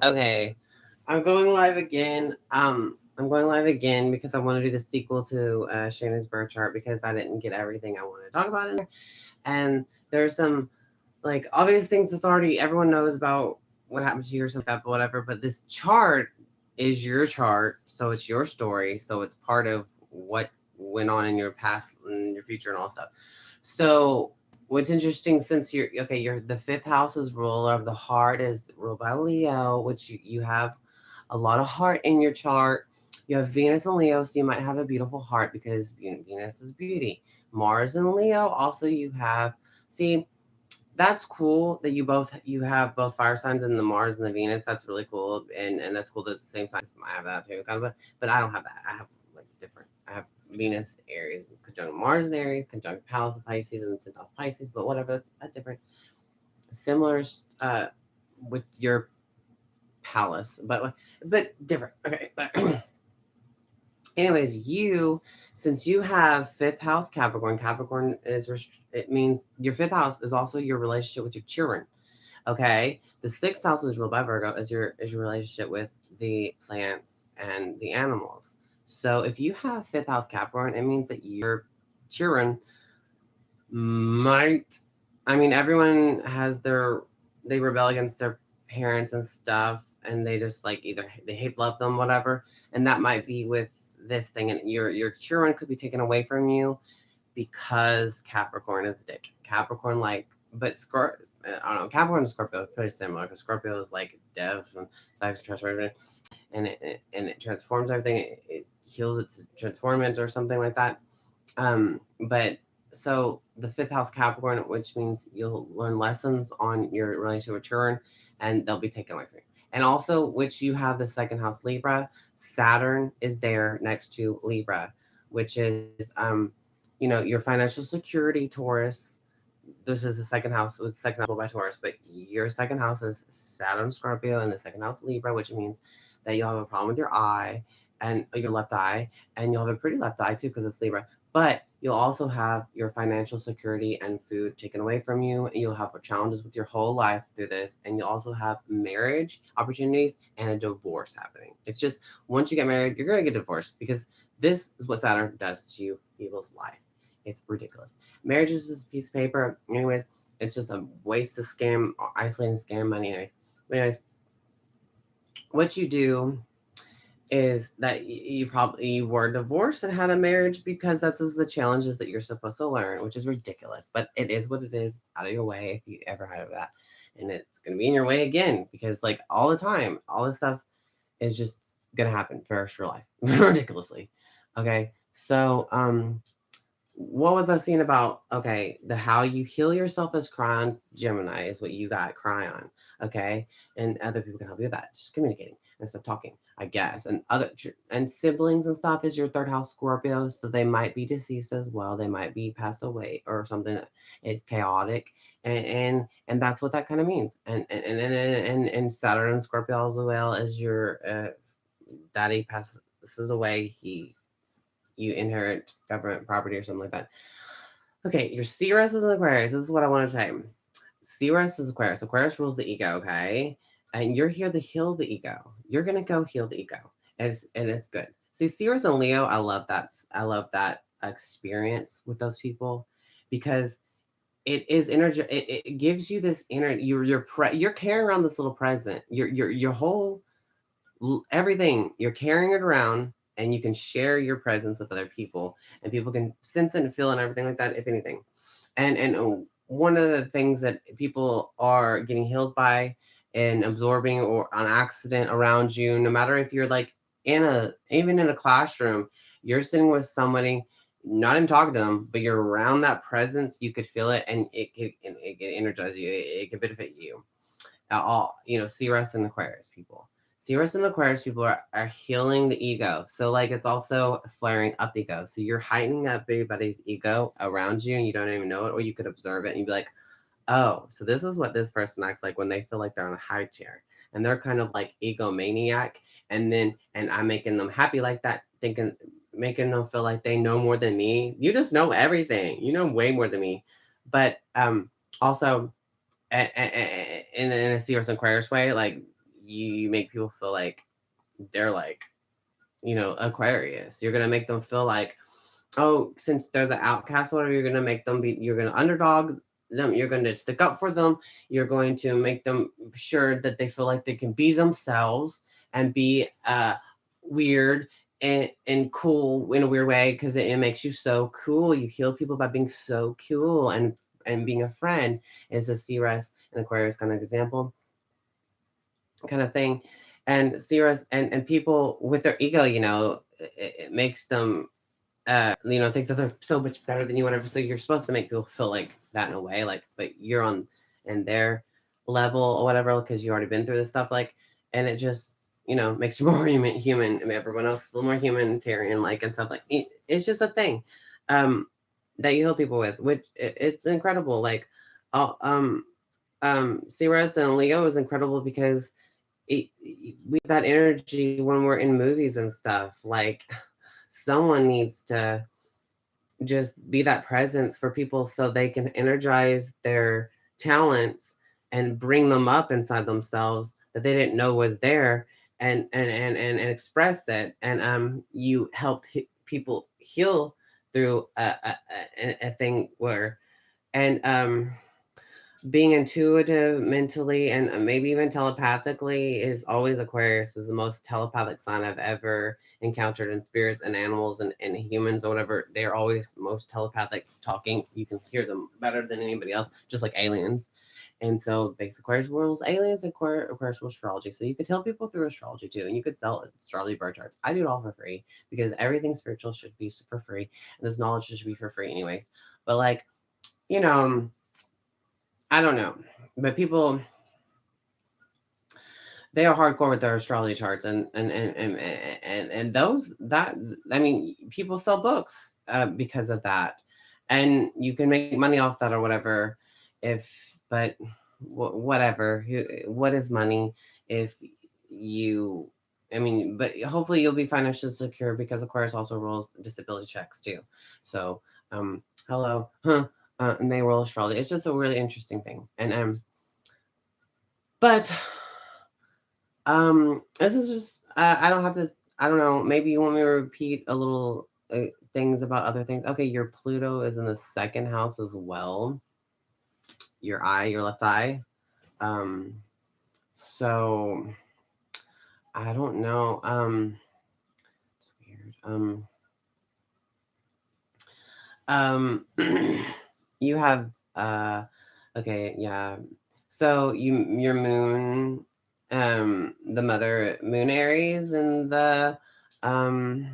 Okay, I'm going live again. I'm going live again because I want to do the sequel to Shayna's birth chart because I didn't get everything I wanted to talk about in there, and there's some like obvious things that's already everyone knows about what happened to you or something like that, but whatever. But this chart is your chart, so it's your story, so it's part of what went on in your past and your future and all stuff. So what's interesting since you're the fifth house is ruler of the heart is ruled by Leo, which you have a lot of heart in your chart. You have Venus and Leo, so you might have a beautiful heart because Venus is beauty. Mars and Leo, also you have see that's cool that you have both fire signs in the Mars and the Venus. That's really cool, and that's cool that it's the same sign. I have that too, kind of, but I don't have that. I have like different. I have Venus, Aries, conjunct Mars and Aries, conjunct Pallas and Pisces, and 10th house Pisces. But whatever, that's a different, similar with your Pallas, but different. Okay, but anyways, since you have fifth house Capricorn, it means your fifth house is also your relationship with your children. Okay, the sixth house, which is ruled by Virgo, is your relationship with the plants and the animals. So if you have fifth house Capricorn, it means that your children might. I mean, everyone has they rebel against their parents and stuff, and they just like either they hate, love them, whatever, and that might be with this thing, and your children could be taken away from you because Capricorn is a dick. Capricorn but I don't know. Capricorn and Scorpio is pretty similar because Scorpio is like death and Sagittarius transformation, and it transforms everything. It heals its transformance or something like that. But so the fifth house Capricorn, which means you'll learn lessons on your relationship with children, and they'll be taken away from you. And also, which you have the second house Libra, Saturn is there next to Libra, which is your financial security, Taurus. This is the second house with second house by Taurus, but your second house is Saturn, Scorpio, and the second house Libra, which means that you'll have a problem with your eye and your left eye, and you'll have a pretty left eye too because it's Libra. But you'll also have your financial security and food taken away from you. And you'll have challenges with your whole life through this, and you'll also have marriage opportunities and a divorce happening. It's just once you get married, you're gonna get divorced because this is what Saturn does to people's life. It's ridiculous. Marriage is just a piece of paper. Anyways, it's just a waste of scam, isolating scam money. Anyways, what you do is that you probably were divorced and had a marriage because that's just the challenges that you're supposed to learn, which is ridiculous. But it is what it is. It's out of your way if you ever had that, and it's gonna be in your way again because like all the time, all this stuff is just gonna happen for the rest of your life, ridiculously. Okay, so what was I seeing about the how you heal yourself as Cryon Gemini is what you got Cryon, okay, and other people can help you with that. It's just communicating instead of talking, I guess, and and siblings and stuff is your third house Scorpio, so they might be deceased as well. They might be passed away or something. It's chaotic, and that's what that kind of means. And Saturn and Scorpio as well as your daddy passes away. You inherit government property or something like that. Okay, your Ceres is Aquarius. This is what I want to say. Ceres is Aquarius. Aquarius rules the ego, okay? And you're here to heal the ego. You're gonna go heal the ego. And it's good. See, Ceres and Leo, I love that. I love that experience with those people because it is energy. It gives you this inner. You're carrying around this little present. Your whole everything you're carrying it around, and you can share your presence with other people, and people can sense it and feel it and everything like that if anything. And one of the things that people are getting healed by and absorbing or on accident around you, no matter if you're like even in a classroom, you're sitting with somebody, not even talking to them, but you're around that presence, you could feel it, and it can energize you, it can benefit you. All Ceres and Aquarius people. Ceres and Aquarius people are healing the ego. So like it's also flaring up the ego. So you're heightening up everybody's ego around you and you don't even know it, or you could observe it and you'd be like, oh, so this is what this person acts like when they feel like they're on a high chair. And they're kind of like egomaniac. And I'm making them happy like that, making them feel like they know more than me. You just know everything. You know way more than me. But also in a Ceres and Aquarius way, like you make people feel like they're like, you know, Aquarius. You're gonna make them feel like, oh, since they're the outcast, whatever, you're gonna make them be, you're gonna underdog them, you're gonna stick up for them, you're going to make them sure that they feel like they can be themselves and be weird and cool in a weird way, because it makes you so cool. You heal people by being so cool and being a friend is a Ceres and Aquarius kind of example kind of thing. And Ceres and people with their ego, you know, it makes them you know, think that they're so much better than you, whatever. So you're supposed to make people feel like that in a way, like, but you're on in their level or whatever, because you already been through this stuff, like, and it just, you know, makes you more human, and everyone else feel more humanitarian, like, and stuff like. It's just a thing, that you heal people with, which it's incredible. Like, uh, um, Ceres and Leo is incredible because we have that energy when we're in movies and stuff, like. Someone needs to just be that presence for people so they can energize their talents and bring them up inside themselves that they didn't know was there, and express it, and you help people heal through a thing where, and being intuitive mentally and maybe even telepathically is always. Aquarius is the most telepathic sign I've ever encountered in spirits and animals and humans or whatever. They're always most telepathic talking. You can hear them better than anybody else, just like aliens. And so basic Aquarius rules aliens and Aquarius rules astrology. So you could tell people through astrology too, and you could sell astrology birth charts. I do it all for free because everything spiritual should be for free, and this knowledge should be for free anyways. But like, you know, I don't know, but people, they are hardcore with their astrology charts, and those that, I mean, people sell books because of that, and you can make money off that or whatever. If but whatever, what is money if you? I mean, but hopefully you'll be financially secure because Aquarius also rolls disability checks too. So hello, huh? And they roll astrology. It's just a really interesting thing, and but this is just I don't have to. I don't know. Maybe you want me to repeat a little things about other things. Okay, your Pluto is in the second house as well. Your eye, your left eye. Um, so I don't know. It's weird. Um, you have okay, yeah. So your moon, the mother moon Aries and the um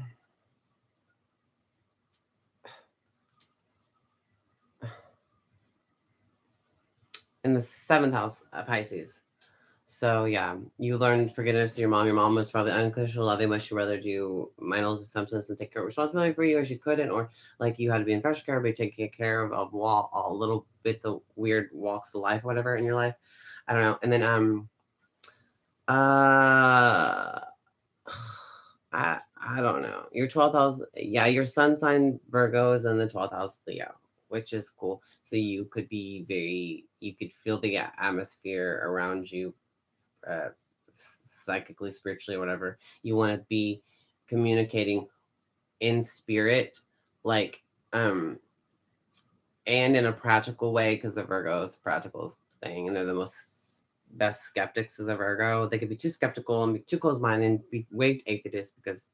in the seventh house of Pisces. So yeah, you learned forgiveness to your mom. Your mom was probably unconditional loving, but she'd rather do mindful assumptions and take care of responsibility for you, or she couldn't, or like you had to be in foster care, but taking care of all little bits of weird walks of life, whatever in your life. I don't know. And then uh I don't know. Your 12th house, yeah, your sun sign Virgo is in the 12th house Leo, which is cool. So you could be very, you could feel the atmosphere around you, uh, psychically, spiritually, whatever. You want to be communicating in spirit, like, and in a practical way, because the Virgo is practical thing, and they're the most best skeptics as a Virgo. They could be too skeptical and be too close-minded and be way atheist because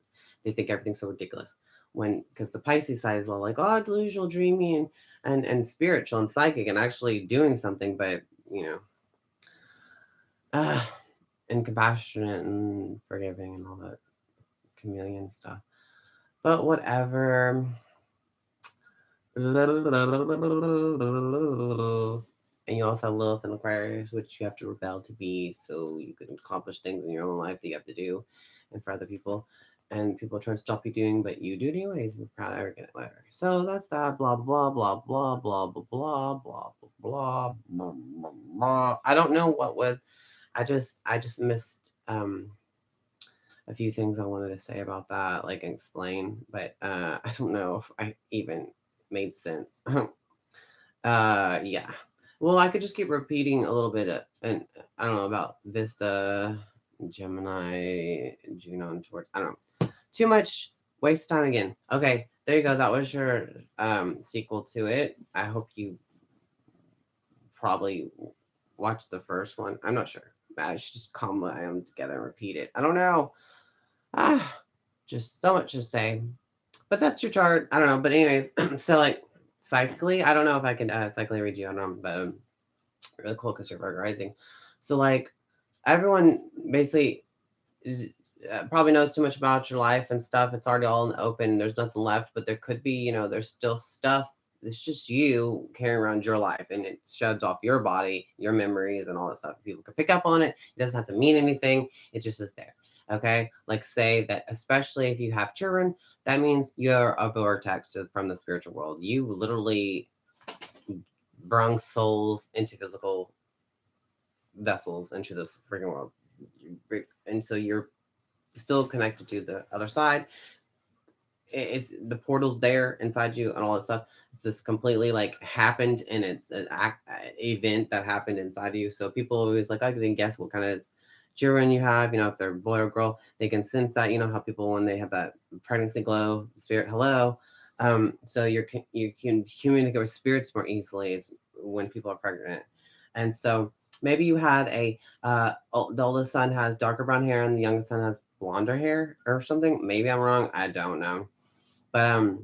they think everything's so ridiculous. When because the Pisces side is all like, oh, delusional, dreamy, and spiritual and psychic and actually doing something, but you know, uh, and compassionate and forgiving and all that chameleon stuff. But whatever. And you also have Lilith and Aquarius, which you have to rebel to be so you can accomplish things in your own life that you have to do and for other people. And people are trying to stop you doing, but you do it anyways. We're proud, arrogant, whatever. So that's that. Blah blah blah blah blah blah blah blah blah blah blah. I don't know what was. I just missed a few things I wanted to say about that, like explain, but I don't know if I even made sense. Yeah. Well, I could just keep repeating a little bit, and I don't know about Vista, Gemini, Juno, and Taurus. I don't know. Too much waste time again. Okay, there you go. That was your sequel to it. I hope you probably watched the first one. I'm not sure. I should just combo them together and repeat it. I don't know. Ah, just so much to say. But that's your chart. I don't know. But anyways, so like psychically, I don't know if I can psychically read you. I don't know, but really cool because you're Virgo rising. So like everyone basically is, probably knows too much about your life and stuff. It's already all in the open. There's nothing left, but there could be, there's still stuff. It's just you carrying around your life, and it sheds off your body, your memories, and all that stuff. People can pick up on it. It doesn't have to mean anything. It just is there. Okay, like say that, especially if you have children, that means you're a vortex from the spiritual world. You literally brung souls into physical vessels into this freaking world, and so you're still connected to the other side. It's the portal's there inside you and all that stuff. It's just completely like happened, and it's an event that happened inside of you. So people always like, I can guess what kind of children you have. If they're boy or girl, they can sense that. How people, when they have that pregnancy glow, spirit hello. So you can communicate with spirits more easily. It's when people are pregnant, and so maybe you had the oldest son has darker brown hair and the youngest son has blonder hair or something. Maybe I'm wrong. I don't know. But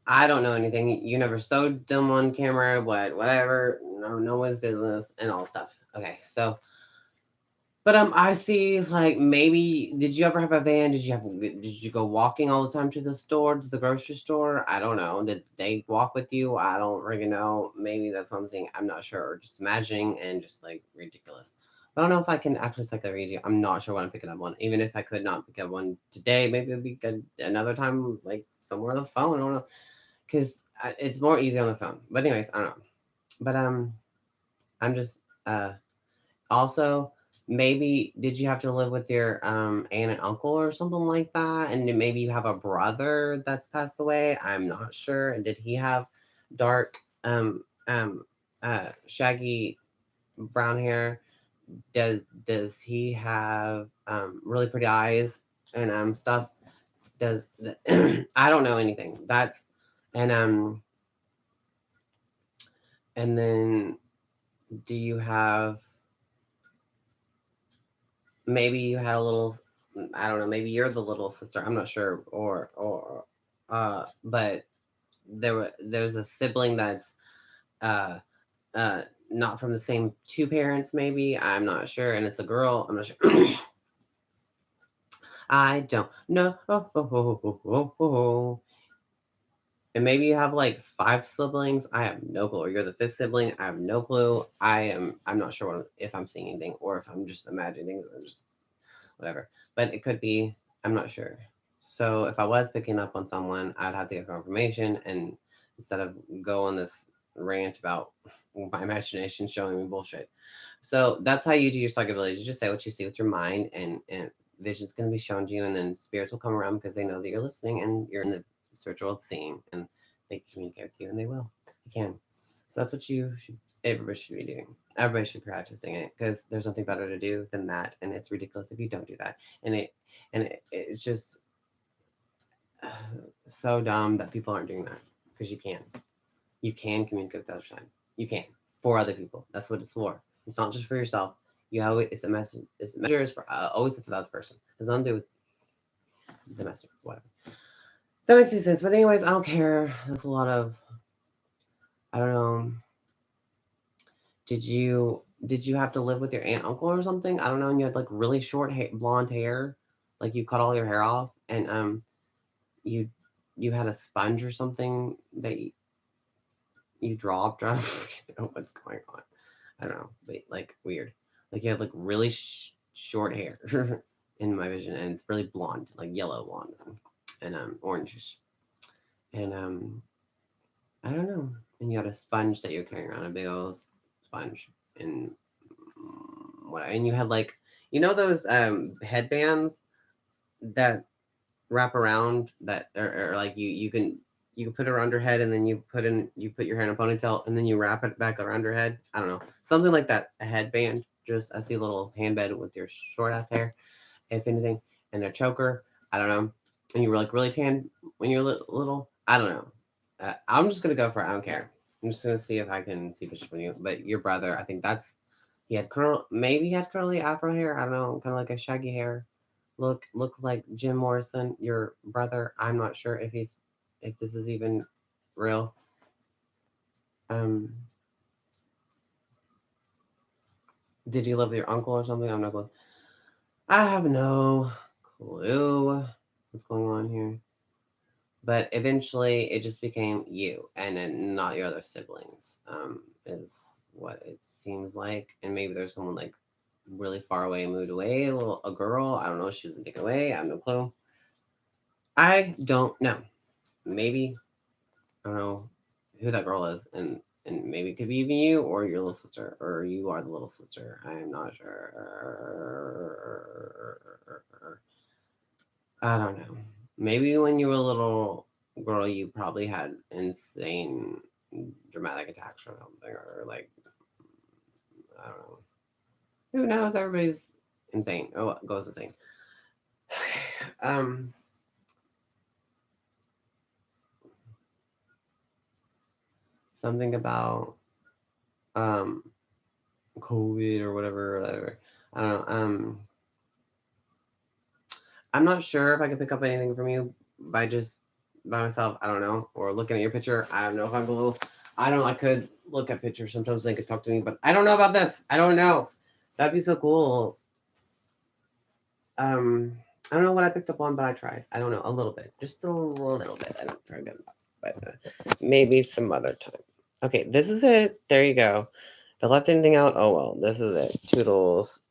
I don't know anything. You never showed them on camera, whatever. No one's business and all stuff. Okay, so but I see like maybe did you ever have a van? Did you go walking all the time to the store, to the grocery store? I don't know. Did they walk with you? I don't really know. Maybe that's something I'm not sure. Or just imagining and just like ridiculous. I don't know if I can actually psycho read you. I'm not sure what I'm picking up on. Even if I could not pick up one today, maybe it'd be good another time, like somewhere on the phone. I don't know, because it's more easy on the phone. But anyways, I don't know. But I'm just also maybe did you have to live with your aunt and uncle or something like that, and then maybe you have a brother that's passed away. I'm not sure. And did he have dark shaggy brown hair? Does he have really pretty eyes and stuff? Does I don't know anything. That's and and then do you have maybe you had a little, I don't know, maybe you're the little sister. I'm not sure, or but there's a sibling that's uh not from the same two parents. Maybe I'm not sure, and it's a girl. I'm not sure. I don't know. And maybe you have like five siblings. I have no clue. Or you're the fifth sibling. I have no clue. I'm not sure if I'm seeing anything or if I'm just imagining things or just whatever. But it could be. I'm not sure. So if I was picking up on someone, I'd have to get confirmation, and instead of go on this rant about my imagination showing me bullshit. So that's how you do your psychic abilities. You just say what you see with your mind, and vision's going to be shown to you, and then spirits will come around because they know that you're listening and you're in the spiritual world seeing, and they communicate with you, and they will. They can. So that's what everybody should be doing. Everybody should be practicing it because there's nothing better to do than that, and it's ridiculous if you don't do that. It's just so dumb that people aren't doing that because you can. You can communicate with the other side. You can for other people. That's what it's for. It's not just for yourself. You have it's a message. It's a measure is for always for the other person. It has nothing to do with the message. Whatever. That makes no sense. But anyways, I don't care. That's a lot of. I don't know. Did you have to live with your aunt uncle or something? I don't know. And you had like really short blonde hair, like you cut all your hair off, and you you had a sponge or something that you dropped. I don't know what's going on. I don't know, but like weird. Like you have like really short hair in my vision, and it's really blonde, like yellow blonde, and orangish, and I don't know. And you had a sponge that you're carrying around, a big old sponge, and what? And you had like those headbands that wrap around that or like you can put it around your head, and then you put your hair in a ponytail, and then you wrap it back around your head. I don't know, something like that, a headband just I see a little handbed with your short ass hair, if anything, and a choker. I don't know. And you were like really tan when you were little. I don't know. I'm just gonna go for it. I don't care. I'm just gonna see if I can see pictures from you. But your brother, I think that's he had maybe he had curly afro hair. I don't know, kind of like a shaggy hair. Look like Jim Morrison, your brother. I'm not sure if this is even real. Did you live with your uncle or something? I'm not clue. I have no clue what's going on here. But eventually it just became you and then not your other siblings, is what it seems like. And maybe there's someone like really far away, moved away, a girl. I don't know. She was taken away. I have no clue. I don't know. Maybe I don't know who that girl is, and maybe it could be even you or your little sister, or you are the little sister. I am not sure. I don't know. Maybe when you were a little girl, you probably had insane dramatic attacks or something, or like I don't know. Who knows? Everybody's insane. Oh, goes insane. Something about COVID or whatever. I don't know. I'm not sure if I can pick up anything from you by myself. I don't know. Or looking at your picture. I don't know if I'm a little. I don't know. I could look at pictures. Sometimes they could talk to me, but I don't know about this. I don't know. That'd be so cool. I don't know what I picked up on, but I tried. I don't know. A little bit. Just a little bit. I don't try good enough. But maybe some other time. Okay, this is it. There you go. If I left anything out, oh well. This is it. Toodles.